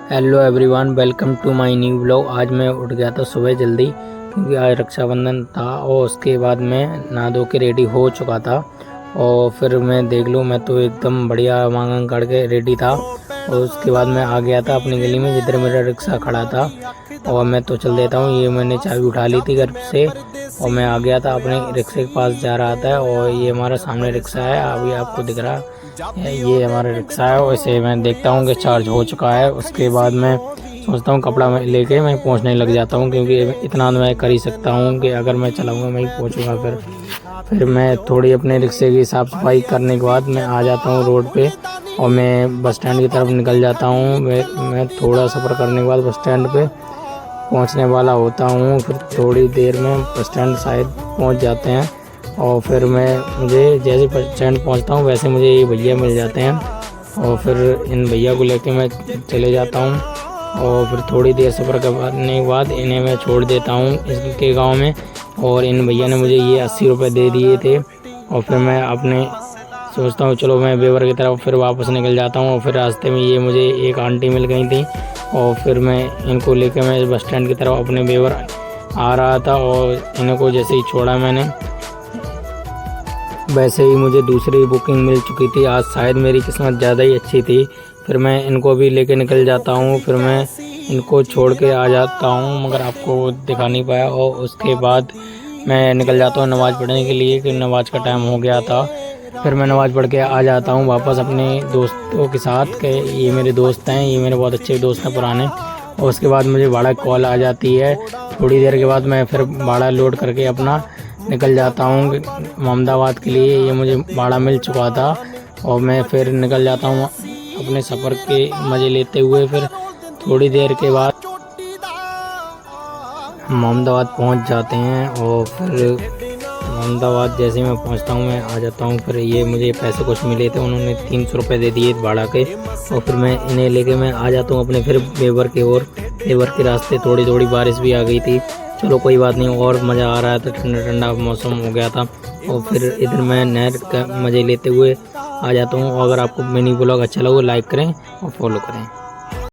Hello everyone, welcome to my new blog. आज मैं उठ गया था सुबह जल्दी क्योंकि आज रक्षाबंधन था और उसके बाद मैं नहा धो के रेडी हो चुका था। और फिर मैं देख लूँ, मैं तो एकदम बढ़िया मांग करके रेडी था। और उसके बाद मैं आ गया था अपनी गली में जिधर मेरा रिक्शा खड़ा था। और मैं तो चल देता हूँ, ये मैंने चाबी उठा ली थी घर से और मैं आ गया था अपने रिक्शे के पास जा रहा था। और ये हमारा सामने रिक्शा है, अभी आपको दिख रहा है, ये हमारा रिक्शा है। वैसे मैं देखता हूँ कि चार्ज हो चुका है। उसके बाद मैं सोचता हूँ कपड़ा में लेके मैं पहुँचने लग जाता हूँ, क्योंकि इतना मैं कर ही सकता हूँ कि अगर मैं चलाऊँगा मैं ही पहुँचूँगा। फिर मैं थोड़ी अपने रिक्शे की साफ़ सफाई करने के बाद मैं आ जाता हूँ रोड पे और मैं बस स्टैंड की तरफ निकल जाता हूँ। मैं थोड़ा सफ़र करने के बाद बस स्टैंड पे पहुंचने वाला होता हूँ। फिर थोड़ी देर में बस स्टैंड शायद पहुंच जाते हैं। और फिर मुझे जैसे बस स्टैंड पहुंचता हूँ वैसे मुझे ये भैया मिल जाते हैं और फिर इन भैया को लेके मैं चले जाता हूँ। और फिर थोड़ी देर सफ़र करने के बाद इन्हें मैं छोड़ देता हूँ इसके गांव में। और इन भैया ने मुझे ये 80 रुपये दे दिए थे। और फिर मैं अपने सोचता हूँ चलो मैं बेवर की तरफ फिर वापस निकल जाता हूँ। और फिर रास्ते में ये मुझे एक आंटी मिल गई थी और फिर मैं इनको लेकर मैं बस स्टैंड की तरफ अपने बेवर आ रहा था। और इनको जैसे ही छोड़ा मैंने वैसे ही मुझे दूसरी बुकिंग मिल चुकी थी। आज शायद मेरी किस्मत ज़्यादा ही अच्छी थी। फिर मैं इनको भी लेके निकल जाता हूँ, फिर मैं इनको छोड़ के आ जाता हूँ मगर आपको दिखा नहीं पाया। और उसके बाद मैं निकल जाता हूँ नमाज़ पढ़ने के लिए, कि नमाज का टाइम हो गया था। फिर मैं नमाज़ पढ़ के आ जाता हूँ वापस अपने दोस्तों के साथ, के ये मेरे दोस्त हैं, ये मेरे बहुत अच्छे दोस्त हैं पुराने। और उसके बाद मुझे भाड़ा कॉल आ जाती है। थोड़ी देर के बाद मैं फिर भाड़ा लोड करके अपना निकल जाता हूँ मोहम्मदाबाद के लिए। ये मुझे भाड़ा मिल चुका था और मैं फिर निकल जाता हूँ अपने सफ़र के मज़े लेते हुए। फिर थोड़ी देर के बाद मोहम्मदाबाद पहुँच जाते हैं। और फिर मोहम्मदाबाद जैसे ही मैं पहुंचता हूं मैं आ जाता हूं। फिर ये मुझे पैसे कुछ मिले थे, उन्होंने 300 रुपये दे दिए भाड़ा के। और फिर मैं इन्हें लेके मैं आ जाता हूं अपने फिर बेवर के ओर। बेवर के रास्ते थोड़ी थोड़ी बारिश भी आ गई थी, चलो कोई बात नहीं, और मज़ा आ रहा था, ठंडा ठंडा मौसम हो गया था। और फिर इधर मैं नहर का मज़े लेते हुए आ जाता हूँ। अगर आपको मिनी ब्लॉग अच्छा लगे लाइक करें और फॉलो करें।